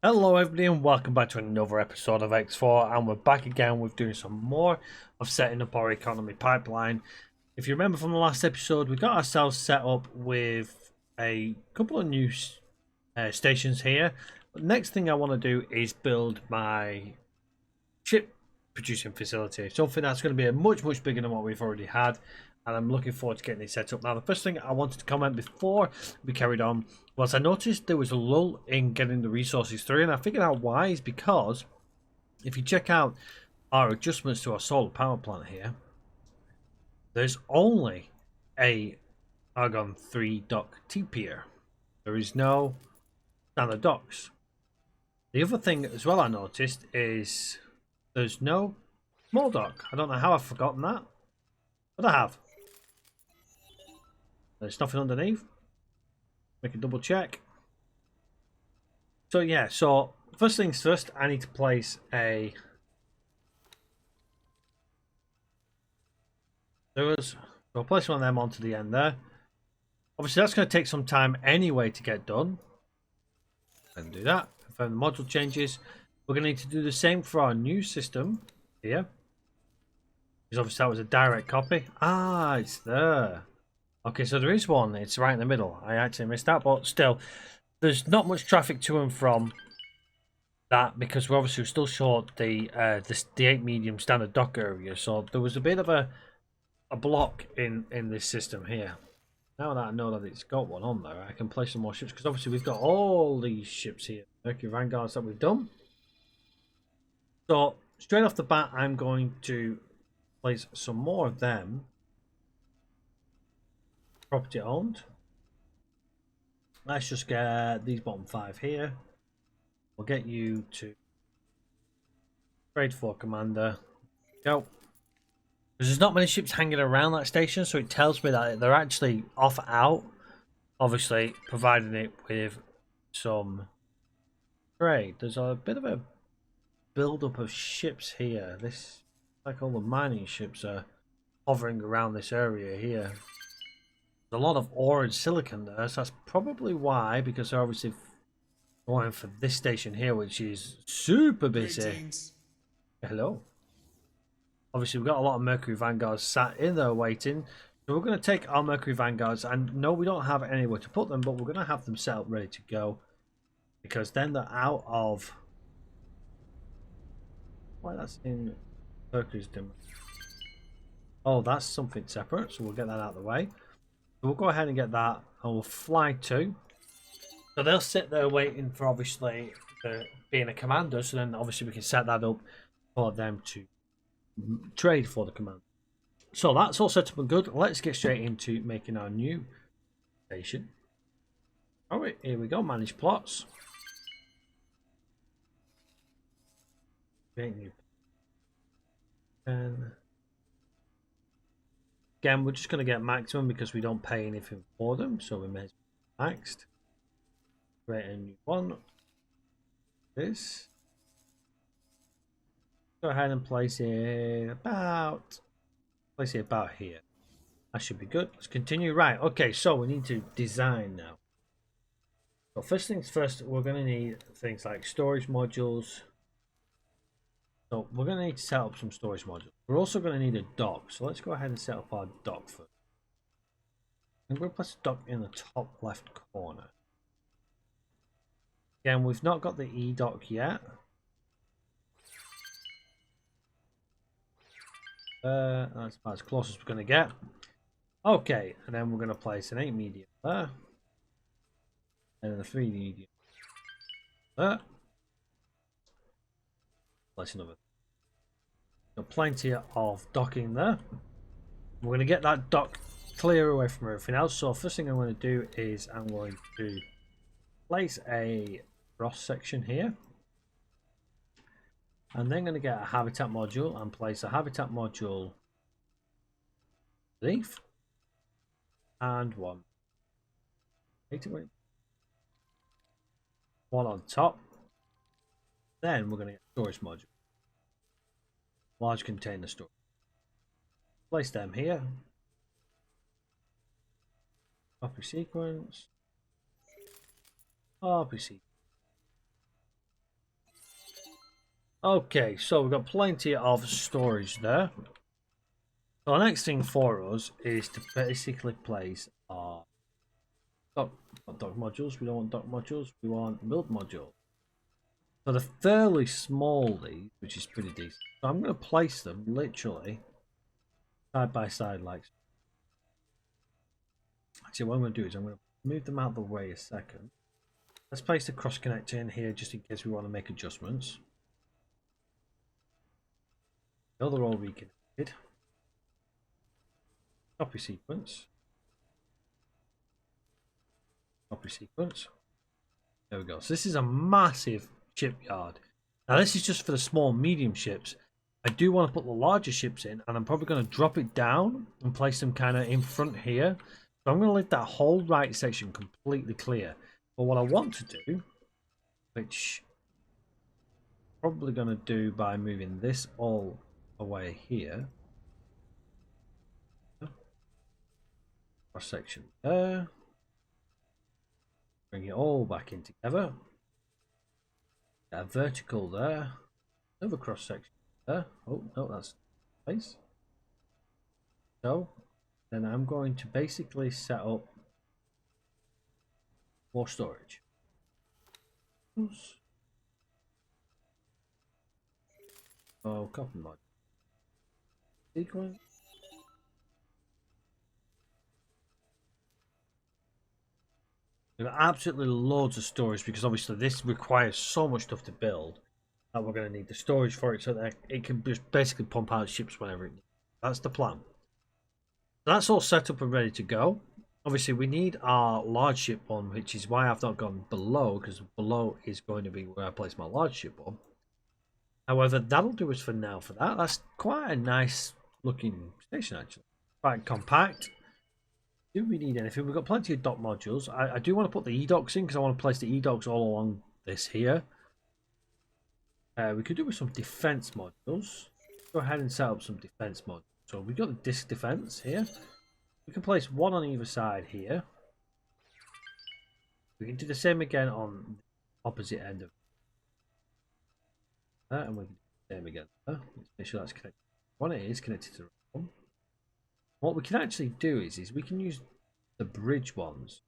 Hello everybody and welcome back to another episode of X4, and we're back again with doing some more of setting up our economy pipeline. If you remember from the last episode, we got ourselves set up with a couple of new stations here. But next thing I want to do is build my ship producing facility, something that's going to be a much bigger than what we've already had, and I'm looking forward to getting it set up. Now the first thing I wanted to comment before we carried on was I noticed there was a lull in getting the resources through, and I figured out why is because if you check out our adjustments to our solar power plant here, there's only a Argon 3 dock T-pier. There is no standard docks. The other thing as well I noticed is there's no small dock. I don't know how I've forgotten that, but I have. There's nothing underneath. Make a double check. So yeah, so first things first, I need to place a sewers. So I'll place one of them onto the end there. Obviously that's going to take some time anyway to get done. And do that. Confirm the module changes. We're going to need to do the same for our new system here. Because obviously that was a direct copy. Ah, it's there. Okay, so there is one. It's right in the middle. I actually missed that, but still, there's not much traffic to and from that because we're obviously still short the 8 medium standard dock area. So there was a bit of a block in this system here. Now that I know that it's got one on there, I can place some more ships because obviously we've got all these ships here, Mercury Vanguards that we've done. So straight off the bat, I'm going to place some more of them. Property owned. Let's just get these bottom 5 here. We'll get you to trade for commander. Go. There's not many ships hanging around that station, so it tells me that they're actually off out. Obviously, providing it with some trade. There's a bit of a build-up of ships here. This, like all the mining ships, are hovering around this area here. There's a lot of ore and silicon there, so that's probably why, because they're obviously going for this station here, which is super busy. Greetings. Hello. Obviously, we've got a lot of Mercury Vanguards sat in there waiting. So we're going to take our Mercury Vanguards, and no, we don't have anywhere to put them, but we're going to have them set up ready to go. Because then they're out of... Why, that's in Mercury's dim. Oh, that's something separate, so we'll get that out of the way. So we'll go ahead and get that, and we'll fly to. So they'll sit there waiting for, obviously, being a commander, so then obviously we can set that up for them to trade for the command. So that's all set up and good. Let's get straight into making our new station. Alright, here we go. Manage plots. Create new. And again, we're just going to get maximum because we don't pay anything for them, so we may maxed. Create a new one. This. Go ahead and place it about here. That should be good. Let's continue. Right, okay, so we need to design now. So first things first, we're going to need things like storage modules. So we're going to need to set up some storage modules. We're also going to need a dock. So let's go ahead and set up our dock first. I'm going to place a dock in the top left corner. Again, we've not got the E-dock yet. That's about as close as we're going to get. Okay, and then we're going to place an 8 medium there. And then a 3 medium there. Place another. Got plenty of docking there. We're going to get that dock clear away from everything else. So first thing I'm going to do is I'm going to place a cross section here. And then going to get a habitat module and place a habitat module beneath and one on top. Then we're going to get storage module, large container storage. Place them here. Copy sequence. Copy sequence. Okay, so we've got plenty of storage there. So the next thing for us is to basically place our not dock modules. We don't want dock modules. We want build modules. So they're fairly small, these, which is pretty decent. So I'm going to place them literally side by side like so. Actually, what I'm going to do is I'm going to move them out of the way a second. Let's place the cross connector in here just in case we want to make adjustments. Now they're all reconnected. Copy sequence. Copy sequence. There we go. So this is a massive shipyard. Now this is just for the small medium ships. I do want to put the larger ships in, and I'm probably going to drop it down and place them kind of in front here. So I'm going to leave that whole right section completely clear. But what I want to do, which I'm probably going to do by moving this all away here. Cross section there. Bring it all back in together. Got a vertical there. Another cross section there. Oh, no, that's nice. So, then I'm going to basically set up more storage. Oh, copy mod. Sequence. We've got absolutely loads of storage because obviously this requires so much stuff to build that we're going to need the storage for it so that it can just basically pump out ships whenever it needs. That's the plan. So that's all set up and ready to go. Obviously, we need our large ship one, which is why I've not gone below, because below is going to be where I place my large ship one. However, that'll do us for now for that. That's quite a nice looking station, actually. Quite compact. Do we need anything? We've got plenty of dock modules. I do want to put the e-docks in because I want to place the e-docks all along this here. We could do with some defense modules. Go ahead and set up some defense modules. So we've got the disc defense here. We can place one on either side here. We can do the same again on the opposite end of that, and we can do the same again there. Let's make sure that's connected. One it is connected to the one. What we can actually do is we can use the bridge ones.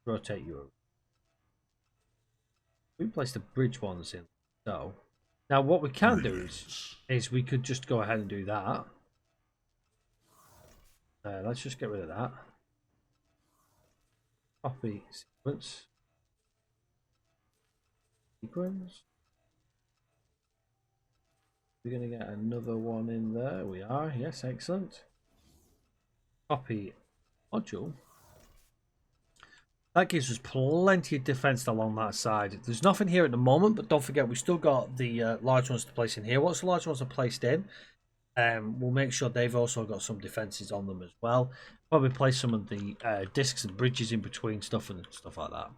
Rotate you over. We place the bridge ones in. So now what we can do is we could just go ahead and do that. Let's just get rid of that. Copy sequence. Sequence. We're going to get another one in there. We are. Yes, excellent. Copy module. That gives us plenty of defense along that side. There's nothing here at the moment, but don't forget we've still got the large ones to place in here. Once the large ones are placed in, we'll make sure they've also got some defenses on them as well. Probably place some of the discs and bridges in between stuff and stuff like that.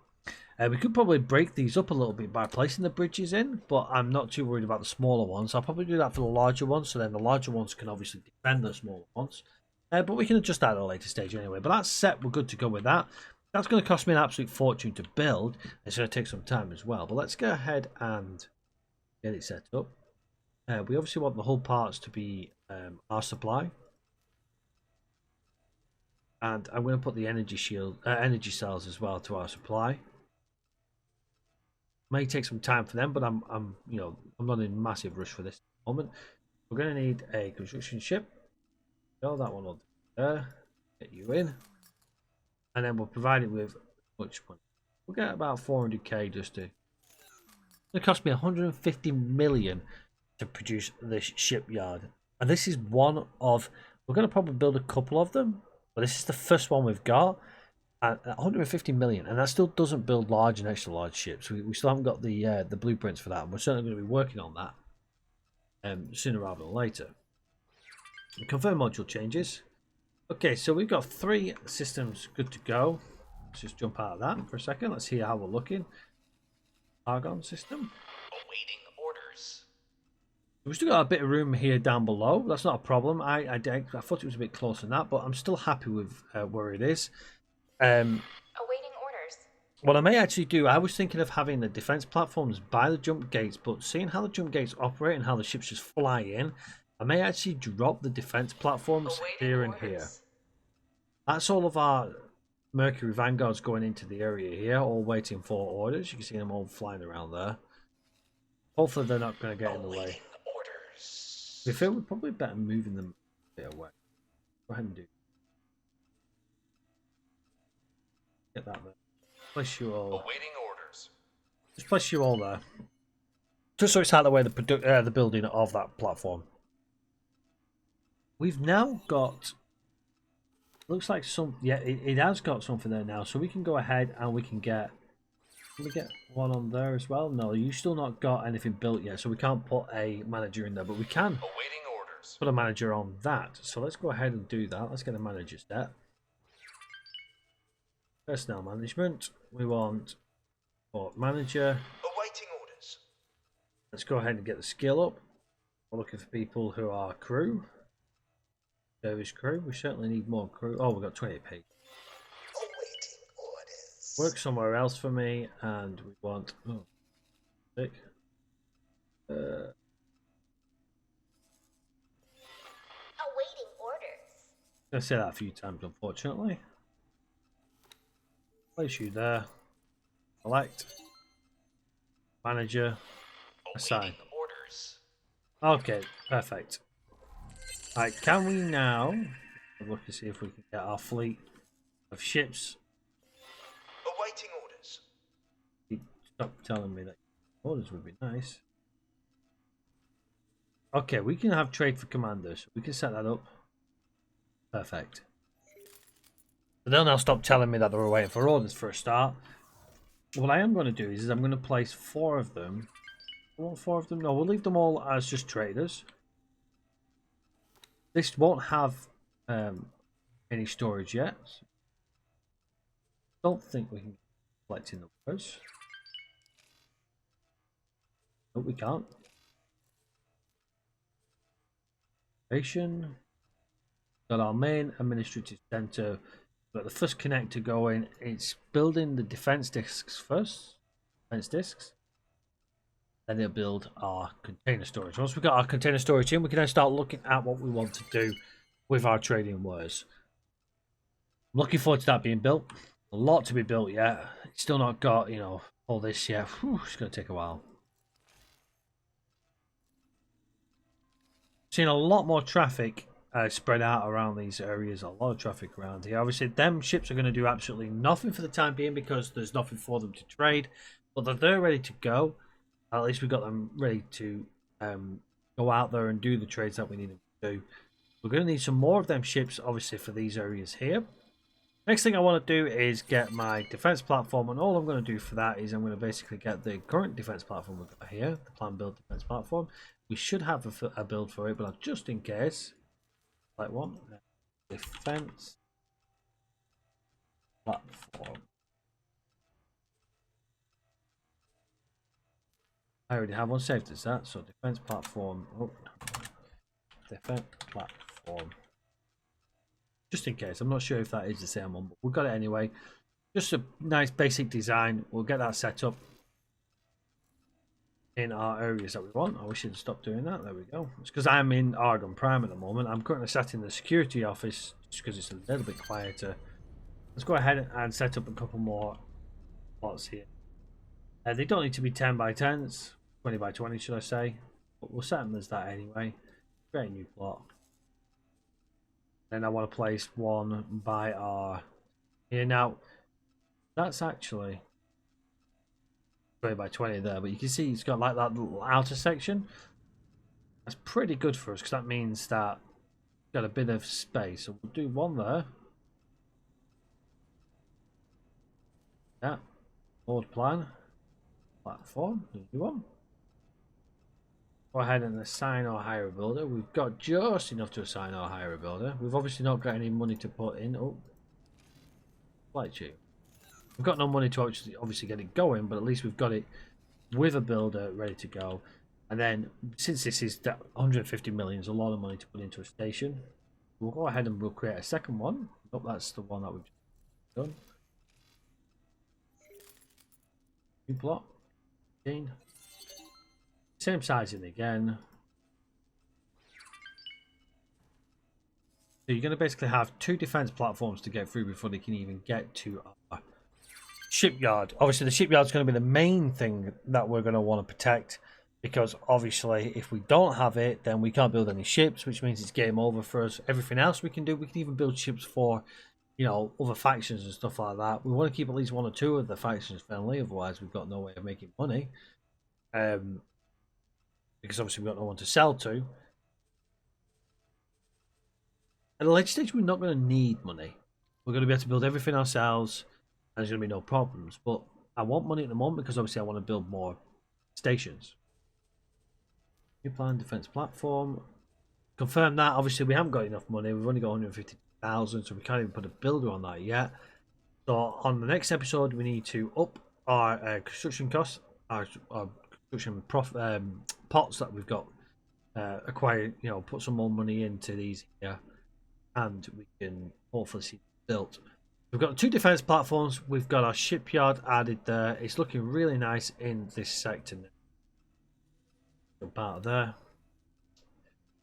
We could probably break these up a little bit by placing the bridges in, but I'm not too worried about the smaller ones. I'll probably do that for the larger ones, so then the larger ones can obviously defend the smaller ones. But we can adjust that at a later stage anyway. But that's set, we're good to go with that. That's going to cost me an absolute fortune to build. It's going to take some time as well. But let's go ahead and get it set up. We obviously want the hull parts to be our supply. And I'm going to put the energy cells as well to our supply. May take some time for them, but I'm not in a massive rush for this at the moment. We're going to need a construction ship. Go that one on there. Get you in. And then we'll provide it with much money. We'll get about 400k just to. It cost me 150 million to produce this shipyard, and this is one of. We're going to probably build a couple of them, but this is the first one we've got. At 150 million, and that still doesn't build large and extra large ships. We still haven't got the blueprints for that, and we're certainly going to be working on that sooner rather than later. Confirm module changes. Okay, so we've got 3 systems good to go. Let's just jump out of that for a second. Let's see how we're looking. Argon system. Awaiting orders. We've still got a bit of room here down below. That's not a problem. I thought it was a bit closer than that, but I'm still happy with where it is. Awaiting orders. What I may actually do, I was thinking of having the defense platforms by the jump gates, but seeing how the jump gates operate and how the ships just fly in, I may actually drop the defense platforms Awaiting here and here. orders. That's all of our Mercury Vanguards going into the area here, all waiting for orders. You can see them all flying around there. Hopefully they're not going to get in the way. Awaiting orders. We feel we're probably better moving them a bit away. Go ahead and do. Get that there. Place you all. Awaiting orders. Just place you all there. Just so it's out of the way the building of that platform. We've now got. Looks like some. Yeah, it has got something there now, so we can go ahead and we can get. Can we get one on there as well? No, you still not got anything built yet, so we can't put a manager in there, but we can Awaiting orders. put a manager on that. So let's go ahead and do that. Let's get a manager set. Personnel management. We want port manager. Awaiting orders. Let's go ahead and get the skill up. We're looking for people who are crew. Service crew. We certainly need more crew. Oh, we've got 20p. Awaiting orders. Work somewhere else for me, and we want. Oh, sick. Awaiting orders. I'm gonna say that a few times, unfortunately. Place you there. Select. Manager. Assign. Awaiting orders. Okay, perfect. Right, can we now look to see if we can get our fleet of ships? Awaiting orders. Stop telling me that orders would be nice. Okay, we can have trade for commanders. We can set that up. Perfect. So they'll now stop telling me that they were waiting for orders for a start. What I am going to do is I'm going to place 4 of them. I want 4 of them? No, we'll leave them all as just traders. This won't have any storage yet. Don't think we can collect in the orders. But we can't. Got our main administrative center. Got the first connector going. It's building the defense discs first. Defense discs. Then it'll build our container storage. Once we've got our container storage in, we can then start looking at what we want to do with our trading wares. I'm looking forward to that being built. A lot to be built yet. It's still not got, you know, all this yet. Whew, it's going to take a while. Seen a lot more traffic spread out around these areas. A lot of traffic around here. Obviously, them ships are going to do absolutely nothing for the time being because there's nothing for them to trade. But they're ready to go. At least we've got them ready to go out there and do the trades that we need them to do. We're going to need some more of them ships, obviously, for these areas here. Next thing I want to do is get my defense platform, and all I'm going to do for that is I'm going to basically get the current defense platform we've got here, the plan build defense platform. We should have a build for it, but just in case, like one defense platform. I already have one saved as that, so defense platform. Oh, defense platform. Just in case, I'm not sure if that is the same one, but we've got it anyway. Just a nice basic design. We'll get that set up in our areas that we want. I wish I'd stop doing that. There we go. It's because I'm in Argon Prime at the moment. I'm currently sat in the security office just because it's a little bit quieter. Let's go ahead and set up a couple more plots here. They don't need to be 10 by 10s, 20 by 20 should I say, but we'll set them as that anyway. Create a new plot. Then I want to place one by our here. Now that's actually 20 by 20 there, but you can see it's got like that little outer section. That's pretty good for us because that means that we've got a bit of space. So we'll do one there. Yeah, board plan platform, new one. Go ahead and assign or hire a builder. We've got just enough to assign or hire a builder. We've obviously not got any money to put in. Oh, light you. We've got no money to obviously get it going, but at least we've got it with a builder ready to go. And then since this is that 150 million is a lot of money to put into a station, we'll go ahead and we'll create a second one. Oh, that's the one that we've just done. New block. 15. Same sizing again. So you're going to basically have 2 defense platforms to get through before they can even get to our shipyard. Obviously, the shipyard's going to be the main thing that we're going to want to protect, because obviously, if we don't have it, then we can't build any ships, which means it's game over for us. Everything else we can do, we can even build ships for, you know, other factions and stuff like that. We want to keep at least 1 or 2 of the factions friendly, otherwise we've got no way of making money. Because obviously we've got no one to sell to. At a later stage, we're not going to need money. We're going to be able to build everything ourselves, and there's going to be no problems. But I want money at the moment because obviously I want to build more stations. New plan, defense platform. Confirm that. Obviously, we haven't got enough money. We've only got 150,000, so we can't even put a builder on that yet. So on the next episode, we need to up our construction costs, our construction pots that we've got acquired. You know, put some more money into these here, and we can hopefully see it built. We've got 2 defense platforms. We've got our shipyard added there. It's looking really nice in this sector now. Jump out of there.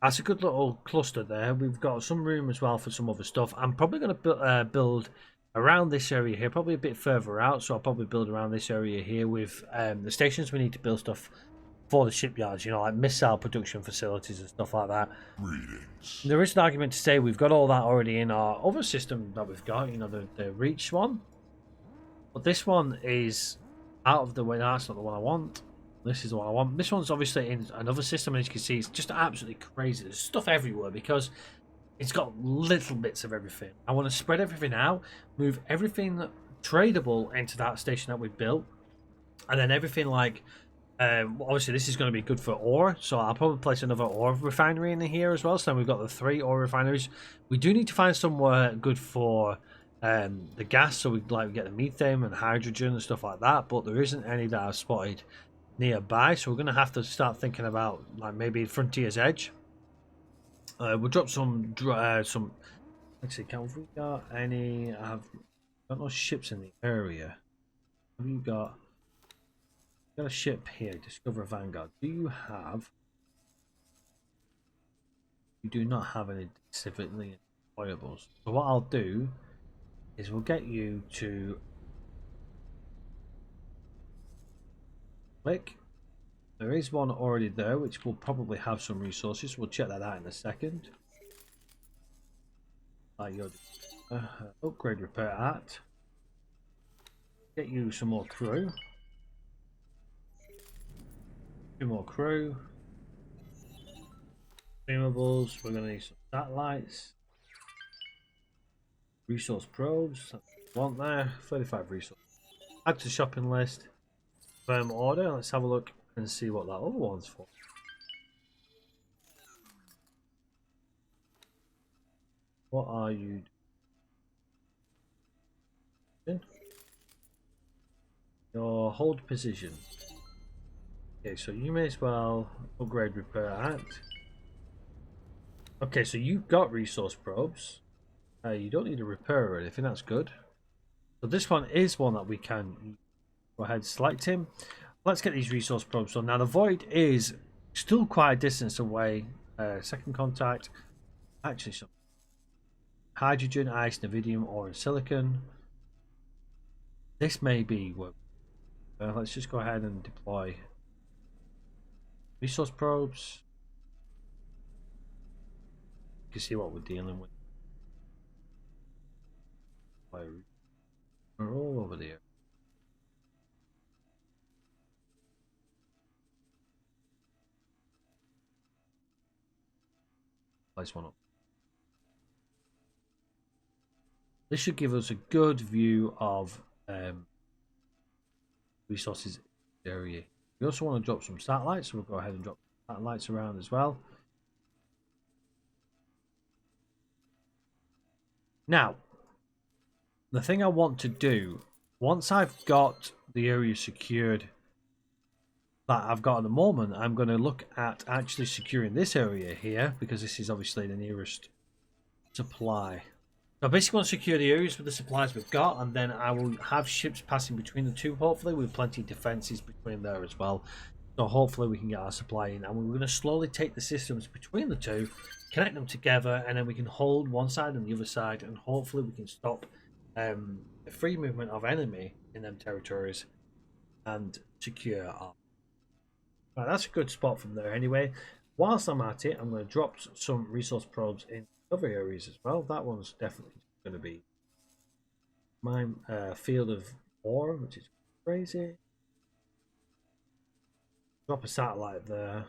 That's a good little cluster there. We've got some room as well for some other stuff. I'm probably going to build around this area here, probably a bit further out. So I'll probably build around this area here with the stations. We need to build stuff for the shipyards, you know, like missile production facilities and stuff like that. Greetings. There is an argument to say we've got all that already in our other system that we've got, you know, the Reach one. But this one is out of the way. That's not the one I want. This is the one I want. This one's obviously in another system, and as you can see, it's just absolutely crazy. There's stuff everywhere because it's got little bits of everything. I want to spread everything out, move everything tradable into that station that we built, and then everything like obviously this is going to be good for ore, so I'll probably place another ore refinery in here as well. So then we've got the 3 ore refineries. We do need to find somewhere good for the gas, so we get the methane and hydrogen and stuff like that, but there isn't any that I've spotted nearby, so we're going to have to start thinking about like maybe Frontier's Edge. We'll drop some actually, can we got any? I've got no ships in the area. Have you got a ship here? Discover Vanguard. Do you have? You do not have any civilian deployables. So what I'll do is we'll get you to click. There is one already there, which will probably have some resources. We'll check that out in a second. Upgrade repair at. Get you some more crew. 2 more crew. Consumables. We're going to need some satellites. Resource probes. That's what we want there. 35 resources. Add to shopping list. Firm order. Let's have a look and see what that other one's for. What are you doing? Your hold position. Okay, so you may as well upgrade repair act. Okay, so you've got resource probes. You don't need a repair or anything, that's good. So this one is one that we can go ahead and select him. Let's get these resource probes on. Now the void is still quite a distance away. Second contact. Actually, some hydrogen, ice, nevidium, or silicon. This may be what. Let's just go ahead and deploy resource probes. You can see what we're dealing with. We're all over there. Place one up. This should give us a good view of resources area. We also want to drop some satellites, so we'll go ahead and drop satellites around as well. Now, the thing I want to do, once I've got the area secured that I've got at the moment, I'm going to look at actually securing this area here, because this is obviously the nearest supply. So I basically want to secure the areas with the supplies we've got, and then I will have ships passing between the two, hopefully, with plenty of defences between there as well. So hopefully we can get our supply in, and we're going to slowly take the systems between the two, connect them together, and then we can hold one side and the other side, and hopefully we can stop the free movement of enemy in them territories and secure our... Right, that's a good spot from there anyway. Whilst I'm at it, I'm going to drop some resource probes in other areas as well. That one's definitely going to be my field of war, which is crazy. Drop a satellite there.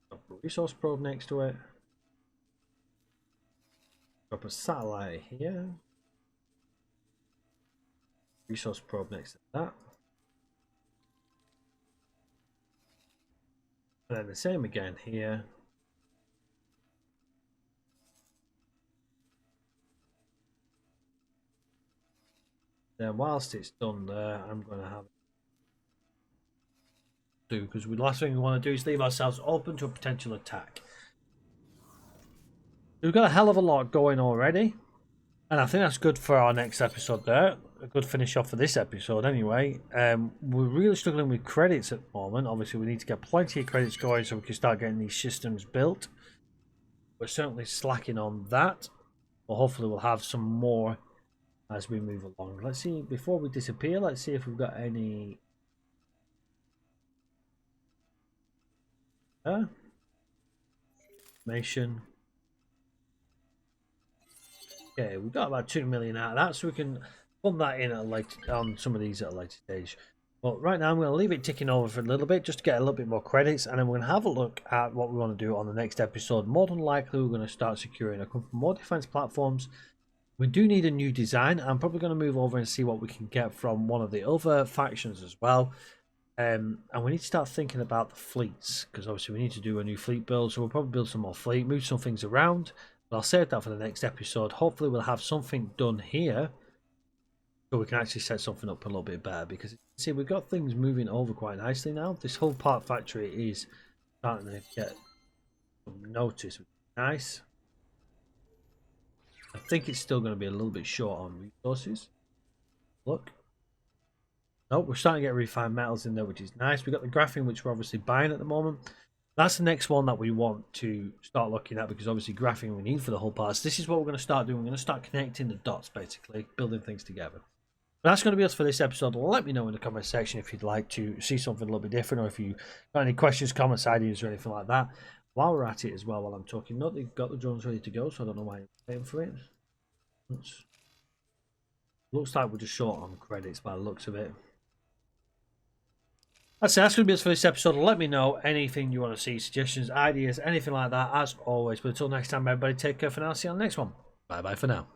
Drop a resource probe next to it. Drop a satellite here. Resource probe next to that. And then the same again here. Then whilst it's done there, I'm going to have because the last thing we want to do is leave ourselves open to a potential attack. We've got a hell of a lot going already, and I think that's good for our next episode there. A good finish off for this episode anyway. We're really struggling with credits at the moment. Obviously we need to get plenty of credits going so we can start getting these systems built. We're certainly slacking on that, but hopefully we'll have some more as we move along. Let's see, before we disappear, let's see if we've got any information. Okay, we've got about 2 million out of that, so we can pump that in at a later, on some of these at a later stage. But right now I'm going to leave it ticking over for a little bit just to get a little bit more credits, and then we're going to have a look at what we want to do on the next episode. More than likely we're going to start securing a couple more defense platforms. We do need a new design. I'm probably going to move over and see what we can get from one of the other factions as well. And we need to start thinking about the fleets, because obviously we need to do a new fleet build, so we'll probably build some more fleet, move some things around, but I'll save that for the next episode. Hopefully we'll have something done here so we can actually set something up a little bit better, because see, we've got things moving over quite nicely now. This whole part factory is starting to get some notice, which is nice. I think it's still going to be a little bit short on resources. Look. No, we're starting to get refined metals in there, which is nice. We've got the graphene, which we're obviously buying at the moment. That's the next one that we want to start looking at, because obviously graphene we need for the whole parts. This is what we're going to start doing. We're going to start connecting the dots, basically, building things together. But that's going to be us for this episode. Let me know in the comment section if you'd like to see something a little bit different, or if you got any questions, comments, ideas, or anything like that. While we're at it as well, while I'm talking, note they've got the drones ready to go, so I don't know why I'm paying for it. Looks like we're just short on credits by the looks of it. That's going to be it for this episode. Let me know anything you want to see, suggestions, ideas, anything like that, as always. But until next time, everybody, take care for now. See you on the next one. Bye bye for now.